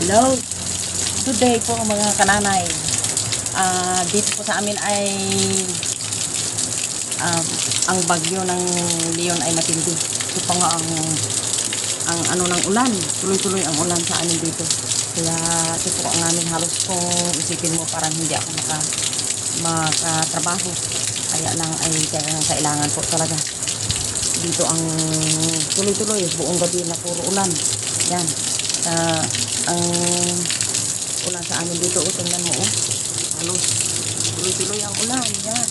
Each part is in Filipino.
Hello! Today po mga kananay, dito po sa amin ay ang bagyo ng Leon ay matindi. Ito pa nga ang ano ng ulan, tuloy-tuloy ang ulan sa amin dito. Kaya ito po ang aming halos kung isipin mo parang hindi ako makatrabaho. Kaya lang ay kailangan po talaga. Dito ang tuloy-tuloy, buong gabi na puro ulan. Yan. Ang ulan sa amin dito, tingnan mo, halos tuloy-tuloy ang ulan. Yan.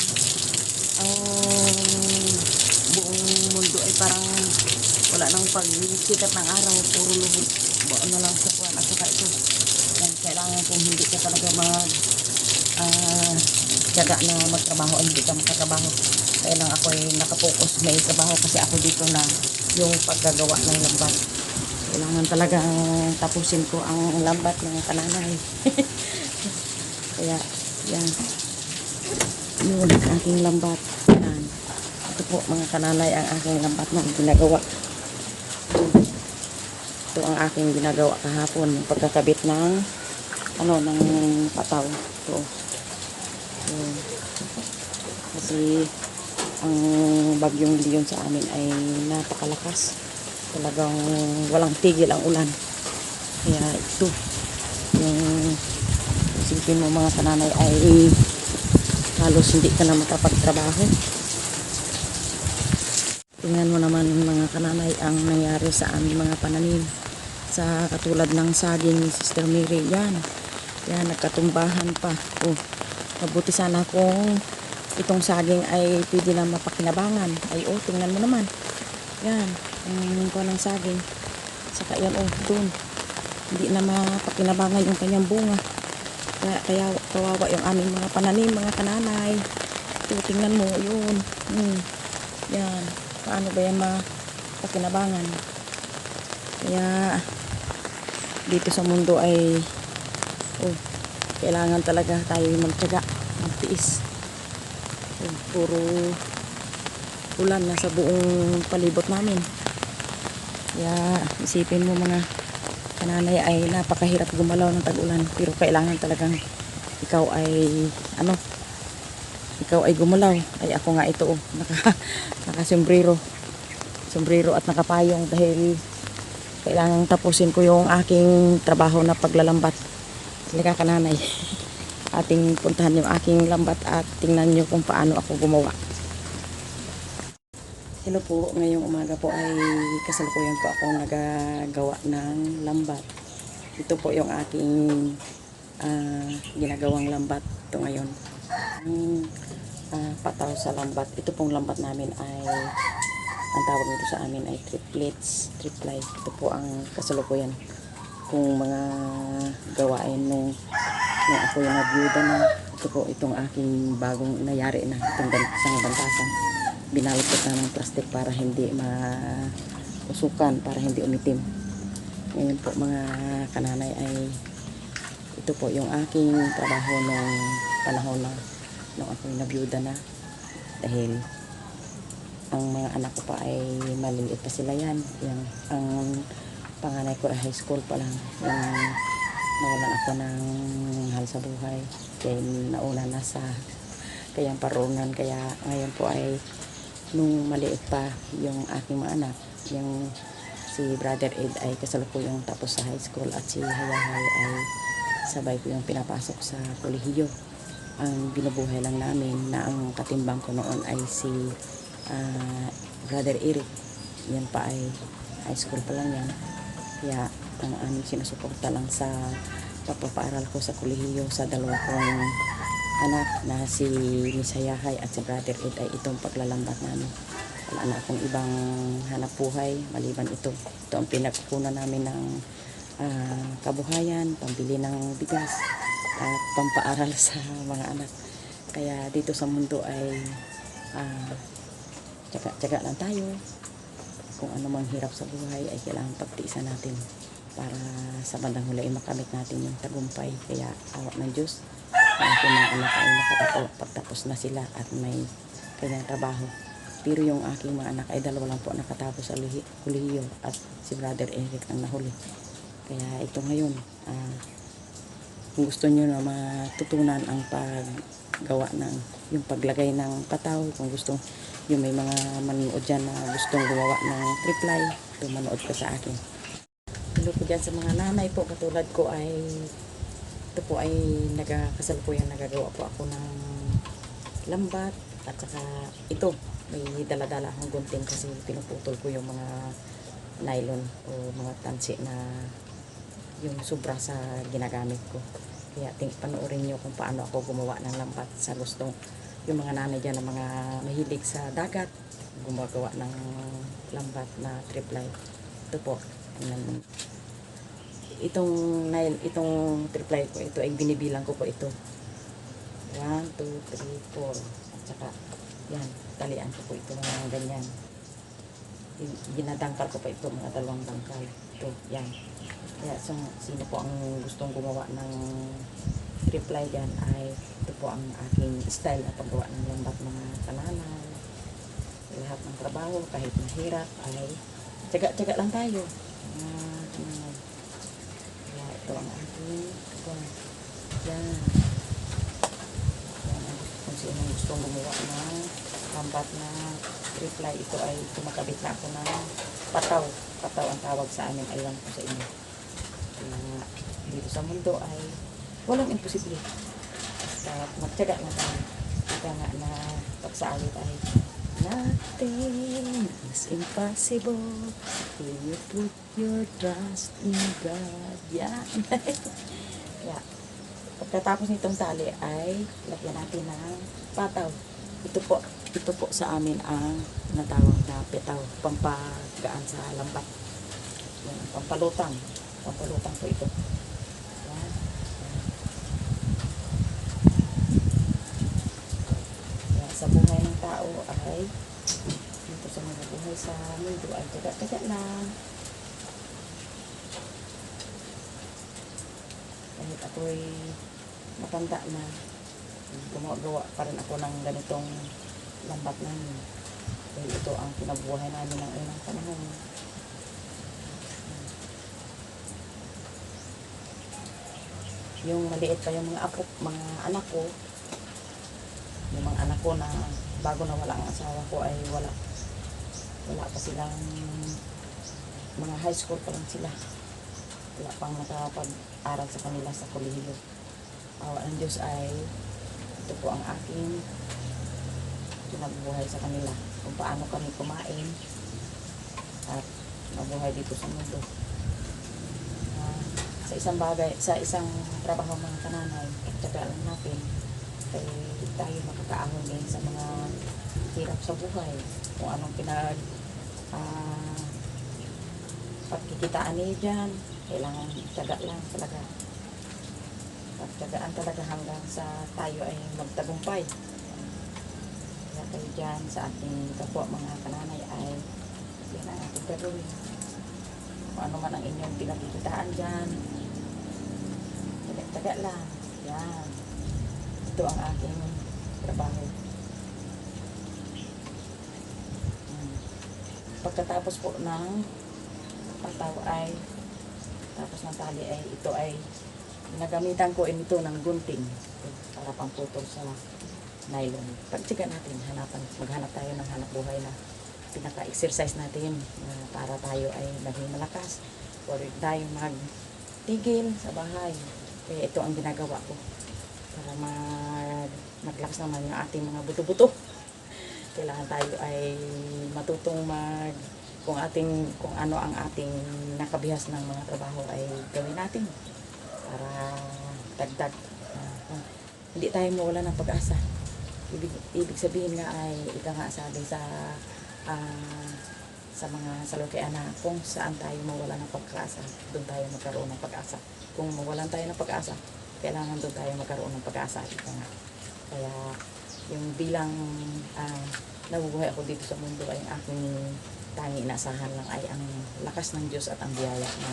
Ang buong mundo ay parang wala nang pagsikat ng araw, puro lubog. Buon na lang sa kuwan at saka ito. Yan, kailangan kung hindi ka talaga tiyaga na magtrabaho ay hindi ka makatrabaho. Kaya lang ako ay nakapokus may trabaho kasi ako dito na yung paggagawa ng lambat. Kailangan talagang tapusin ko ang lambat ng kananay. Kaya yan, yun ang aking lambat. Yan. Ito po mga kananay ang aking lambat na ginagawa. Ito ang aking ginagawa kahapon, pagkakabit ng ng pataw. Ito. Kasi ang bagyong Leon sa amin ay napakalakas. Talagang walang tigil ang ulan. Kaya ito, yung isipin mo mga kananay ay halos hindi ka na makapagtrabaho. Tingnan mo naman mga kananay ang nangyari sa aming mga pananim. Sa katulad ng saging ni Sister Mary. Yan, nagkatumbahan pa. Mabuti sana kung itong saging ay pwede na mapakinabangan. Ay tingnan mo naman. Yan, ang kuha ng saging. Saka yan doon. Hindi na mapakinabangan yung kanyang bunga. Kaya kawawa yung aming mga pananim, mga kananay. Ito, tingnan mo, yun. Yan, paano ba yan mapakinabangan? Kaya dito sa mundo ay kailangan talaga tayo magtiyaga, magtiis. Puro ulan na sa buong palibot namin. Kaya isipin mo mga kananay ay napakahirap gumalaw ng tag-ulan, pero kailangan talagang ikaw ay gumalaw. Ay ako nga ito naka sombrero at nakapayong dahil kailangan tapusin ko yung aking trabaho na paglalambat. Halika kananay, ating puntahan yung aking lambat at tingnan nyo kung paano ako gumawa. Hello po, ngayong umaga po ay kasalukuyan po akong nagagawa ng lambat. Ito po yung aking ginagawang lambat ito ngayon. Pataw sa lambat. Ito pong lambat namin ay ang tawag nito sa amin ay triplets, triply. Ito po ang kasalukuyan kung mga gawain nung ako yung nabiyuda na. Ito po itong aking bagong nayari na itong isang bantasan. Binalot ko ng plastic para hindi mausukan, para hindi umitim. Ngayon po mga kananay ay ito po yung aking trabaho nung panahon na nung ako yung nabiyuda na, dahil ang mga anak ko pa ay maliliit pa sila yan. Ang panganay ko ay high school pa lang. Nawalan ako ng hal sa buhay. Kaya nauna na sa kayang parungan. Kaya ngayon po ay nung maliit pa yung aking mga anak, yung si Brother Ed ay kasalukuyang tapos sa high school at si Hayahay ay sabay ko yung pinapasok sa kolehiyo. Ang binubuhay lang namin na ang katimbang ko noon ay si Brother Eric. Yan pa ay high school pa lang yan. Kaya ang aming sinusuporta lang sa pagpapaaral ko sa kolehiyo sa dalawa kong anak na si Miss Hayahay at si Brother Ed ay itong paglalambat namin. Wala na akong ibang hanap buhay maliban ito. Ito ang pinagkukunan namin ng kabuhayan, pambili ng bigas at pampaaral sa mga anak. Kaya dito sa mundo ay tsaga lang tayo. Kung ano mang hirap sa buhay ay kailangan pagtiisan natin para sa bandang huli ay makamit natin yung tagumpay. Kaya awa ng Diyos, ang aking mga anak ay nakapagtapos na sila at may kanyang trabaho. Pero yung aking mga anak ay dalawa lang po nakatapos sa kolehiyo at si Brother Eric ang nahuli. Kaya ito ngayon, kung gusto nyo na matutunan ang paggawa ng yung paglagay ng pataw, kung gusto yung may mga manonood dyan na gustong gumawa ng triply, manood ka sa akin. Hello po dyan sa mga nanay po, katulad ko ay ito po ay kasalukuyan nagagawa po ako ng lambat at saka ito may dala-dala akong gunting kasi pinuputol ko yung mga nylon o mga tansi na yung sobra sa ginagamit ko. Kaya panoorin nyo kung paano ako gumawa ng lambat sa gustong yung mga nanay dyan na mga mahilig sa dagat gumagawa ng lambat na triply. Ito po itong triply ko, ito ay binibilang ko po ito 1, 2, 3, 4 at saka yan, talian ko po ito mga ganyan, ginadangkal ko po ito mga 2 dangkal ito, yan. Kaya sino po ang gustong gumawa ng triply dyan ay ito po ang aking style na paggawa ng lambat mga kananay. Lahat ng trabaho kahit mahirap ay tiyaga-tiyaga lang tayo. Kaya ito ang aking yan. Kung sino gustong gumawa ng lambat na triply, ito ay kumakabit na ako ng pataw ang tawag sa amin, aywan ko sa inyo. Kaya dito sa mundo ay walang imposible. Basta magtiyaga na tayo. Ika nga na pagsawit ay nothing is impossible when you put your trust in God. Yan. Yeah. Pagkatapos nitong tali ay lagyan natin ng pataw. Ito po sa amin ang natawag na petaw, pampagaan sa lambat. Yan, pampalutang po ito. Yan. Yan, sa buhay ng tao ay dito sa mga buhay sa mundo ay taga-taga lang. Kahit ako'y matanda na, gumagawa pa rin ako ng ganitong lambat namin. Dahil ito ang kinabuhay namin ng unang panahon. Yung maliit pa yung mga anak ko, yung mga anak ko na bago na wala ang asawa ko ay wala pa silang, mga high school pa lang sila, wala pang nakapag-aral sa kanila sa kolehiyo. Awa ng Diyos ay ito po ang aking kinabuhay sa kanila, kung paano kami kumain at mabuhay dito sa mundo. Sa isang trabaho mga kananay, pagtyaga lang natin kaya tayo makakaahon din sa mga hirap sa buhay, kung anong pagkikitaan niyo dyan, kailangan tyaga lang talaga, pagtyagaan talaga hanggang sa tayo ay magtagumpay. Kaya kayo dyan sa ating kapwa mga kananay ay yan ang ating gagawin. Kung ano man ang inyong pinagkikitaan dyan, taga lang. Yan. Ito ang aking trabaho. Pagkatapos po ng pataw ay tapos ng tali ay ito ay ginagamitan ko ito ng gunting para pamputol sa nylon. Pagtiga natin, maghanap tayo ng hanap buhay na pinaka-exercise natin para tayo ay maging malakas or tayo magtigil sa bahay. Kaya ito ang ginagawa ko para maglakas naman yung ating mga buto-buto. Kailangan tayo ay matutong kung ano ang ating nakabihas ng mga trabaho ay gawin natin para dagdag. Hindi tayo mawala ng pag-asa. Ibig sabihin nga ay ika nga sabi sa mga salukian na kung saan tayo mawala ng pag-asa, doon tayo magkaroon ng pag-asa. Kung mawalan tayo ng pag-asa, kailangan doon tayo magkaroon ng pag-asa. Kaya yung bilang nabubuhay ako dito sa mundo ay ang aking tanging inaasahan lang ay ang lakas ng Diyos at ang biyaya na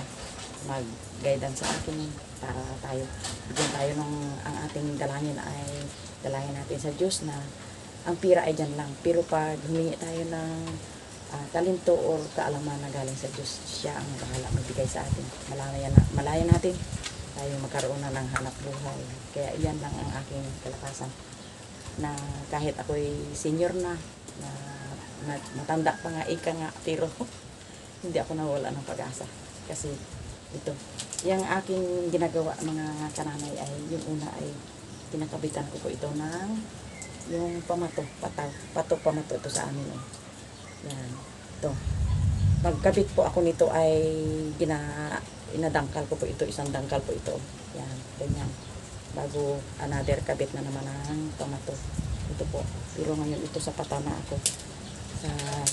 mag-guidance sa akin para tayo bigyan tayo ang ating dalangin ay dalangin natin sa Diyos na ang pira ay dyan lang, pero pag humingi tayo ng talento o kaalaman na galing sa Diyos. Siya ang bahala magbigay sa atin. Malaya natin tayo magkaroon na ng hanap buhay. Kaya yan lang ang aking kalakasan. Na kahit ako'y senior na matanda pa nga, ika nga, pero hindi ako nawala ng pag-asa. Kasi ito, yung aking ginagawa mga kananay ay, yung una ay kinakabitan ko po ito ng yung pamato, pamato ito sa amin. Yan, ito. Pagkabit po ako nito ay inadangkal ko po ito, isang dangkal po ito. Yan, ganyan. Bago another kabit na naman ng pamato. Ito po. Pero ngayon ito sa pata na ako.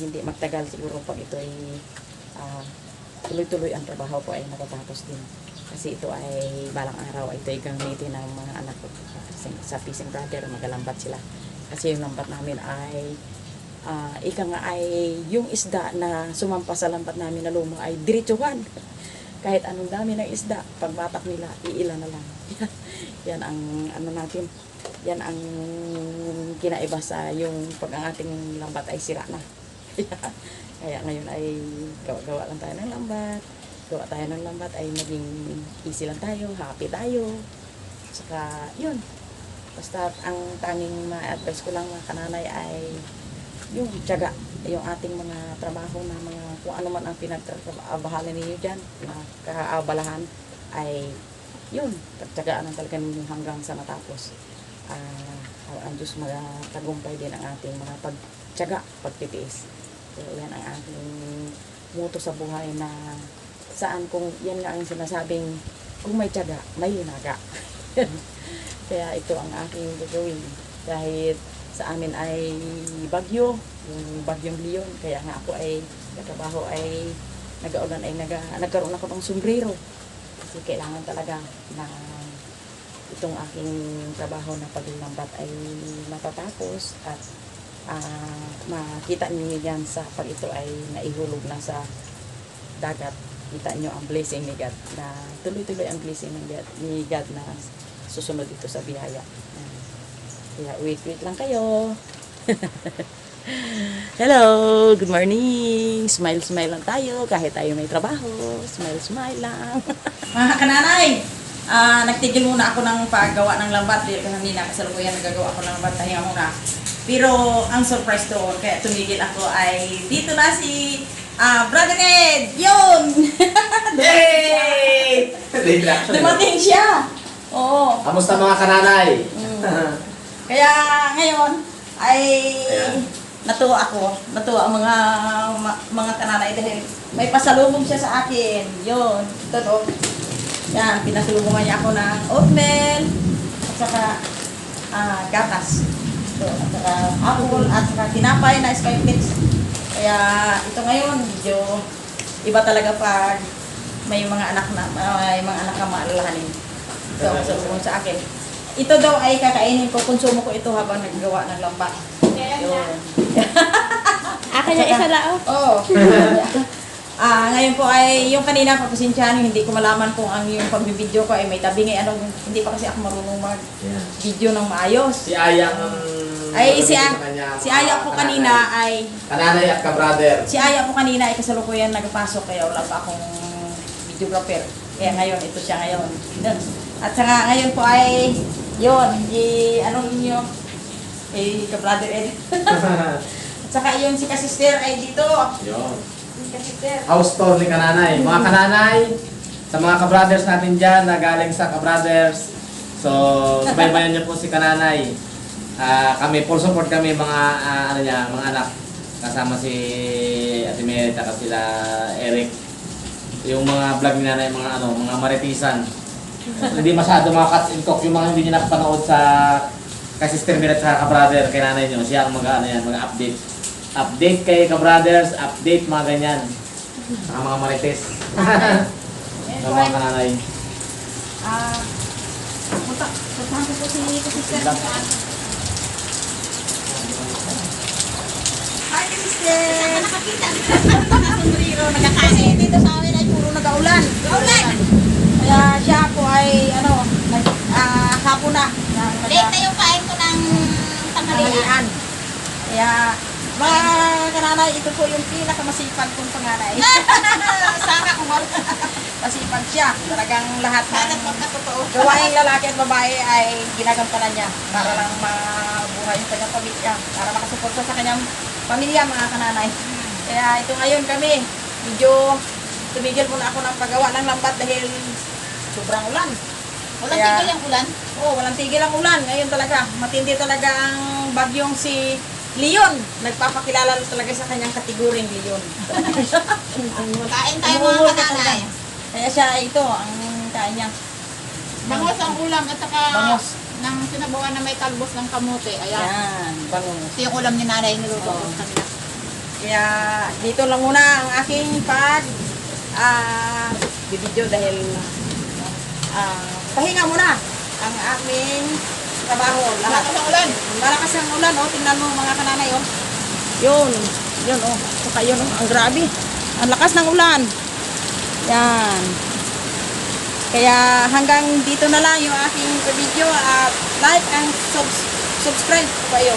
Hindi magtagal siguro pag ito ay tuloy-tuloy ang trabaho ko ay natatapos din. Kasi ito ay balang araw ito ay gamitin ng mga anak ko sa fishing brother, magalambat sila. Kasi yung lambat namin ay ika nga ay yung isda na sumampa sa lambat namin na luma ay diretsuhan. Kahit anong dami ng isda, pagbatak nila, iilan na lang. Yan ang ano natin. Yan ang kinaiba sa yung pag ang ating lambat ay sira na. Kaya ngayon ay gawa lang tayo ng lambat. Gawa tayo ng lambat ay maging easy lang tayo, happy tayo. Saka yun. Basta ang tanging ma-advise ko lang mga kananay ay yung tiyaga, yung ating mga trabaho na mga kung ano man ang pinagtrabahalan ninyo dyan, na kaabalahan ay yun, pagtyagaan ang talaga ninyo hanggang sa matapos. Ang Diyos magtagumpay din ang ating mga pagtyaga, pagtitiis. So yan ang ating moto sa buhay na saan kung yan nga ang sinasabing kung may tiyaga, may hinaga. Kaya ito ang aking gagawin. Kahit sa amin ay bagyo, yung bagyong Leon. Kaya nga ako ay katrabaho ay nag-aulan ay nagkaroon ako ng sombrero. Kasi kailangan talaga na itong aking trabaho na paglambat ay matatapos at makita niyo yan sa pag ito ay naihulog na sa dagat. Kita nyo ang blessing ni God na tuloy-tuloy ang blessing ni God na susunod ito sa biyaya. Kaya wait lang kayo. Hello, good morning. Smile lang tayo kahit tayo may trabaho. Smile lang. Mga kananay, nagtigil muna ako ng paggawa ng lambat. Kanina kasalukuyan nagagawa ako ng lambat. Tahinga muna. Pero ang surprise doon, kaya tumigil ako ay dito na si Brother Ed! Yun! Yay! Dumating siya! Oo. Kamusta mga kananay? Kaya ngayon ay natuwa ako. Natuwa ang mga kananay dahil may pasalubong siya sa akin. Yun. Ito to. Yan. Pinasalubungan niya ako ng oatmeal at saka gatas. So, at saka apple at saka tinapay na skyflakes. Kaya ito ngayon, medyo iba talaga pag may mga anak na maalalahanin. Ito, salubong sa akin. Ito daw ay kakainin ko, konsumo ko ito habang naggawa ng lambat. Yun. Akin yung isa lao. Oo. Ngayon po ay yung kanina papasensyahan, hindi ko malaman kung ang yung pagbibideo ko ay may tabing ay hindi pa kasi ako marunong mag-video ng maayos. Si Aya Ay, si Aya po kanina ay kananay at ka-brother. Si Aya po kanina ay kasalukuyan nagpasok kaya wala pa akong videographer. Kaya ngayon, ito siya ngayon. At saka ngayon po ay yun, anong inyo? Ka-brother Ed. At saka yun si ka-sister ay dito. Yun. Si ka-sister. House tour ni kananay. Mga kananay, sa mga ka-brothers natin dyan na galing sa ka-brothers. So, subaybayan niyo po si kananay. Kami, full support kami mga mga anak. Kasama si Ate Mary at sila Eric. Yung mga vlog ni nanay, mga maritisan. Hindi masyado mga cuts and cook. Yung mga hindi nyo nakapanood sa kay Sister Mary at sa ka-brother, kay nanay nyo. Siya ang mga update. Update kay ka-brothers, update mga ganyan. Saka mga marites. Sa mga kananay. Puntahan ko po si ka-sister. Hi, ka-sister! Nakakita. Sombrero, kasi dito sa amin ay puro nag-aulan. Ulan! Kaya siya po ay hapon na. Late na yung kain ko ng tanghalian. Kaya Mga kananay, ito po yung pinakamasipag kong panganay. Sana kung wala. Masipag siya. Talagang lahat ng gawaing lalaki at babae ay ginagampanan niya para lang mabuhay yung kanyang pamilya, para makasuporta sa kanyang pamilya, mga kananay. Kaya ito ngayon kami, medyo tumigil muna ako ng paggawa ng lambat dahil sobrang ulan. Walang Kaya- tigil yung ulan. Oo, walang tigil ang ulan. Ngayon talaga, matindi talaga ang bagyong si Leon. Nagpapakilala talaga sa kanyang kategoring Leon. Kain tayo mga Umungol ka kananay. talaga. Kaya siya ito, ang kain niya. Bangos ang ulam at saka Bangos. ng sinabawan na may talbos ng kamote. Ayan. Yan, bangus. Ito yung ulam ni nanay niluto ko Oo. kanina. Kaya dito lang muna ang aking bibidyo dahil pahinga muna ang aming trabaho. Lahat. Malakas ang ulan. Malakas ang ulan, oh. Tingnan mo mga kananay, oh. Yun, oh. Saka yun, oh. Ang grabe. Ang lakas ng ulan. Yan. Kaya hanggang dito na lang yung aking video. Like and subscribe po kayo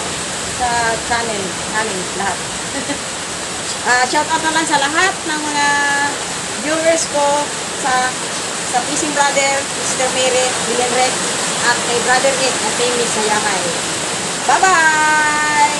sa channel namin lahat. Shout out na lang sa lahat ng mga viewers ko sa Fishing Brother, Mr. Mary, William Rec, at kay Brother Nick at kay Miss Sayamay. Bye-bye!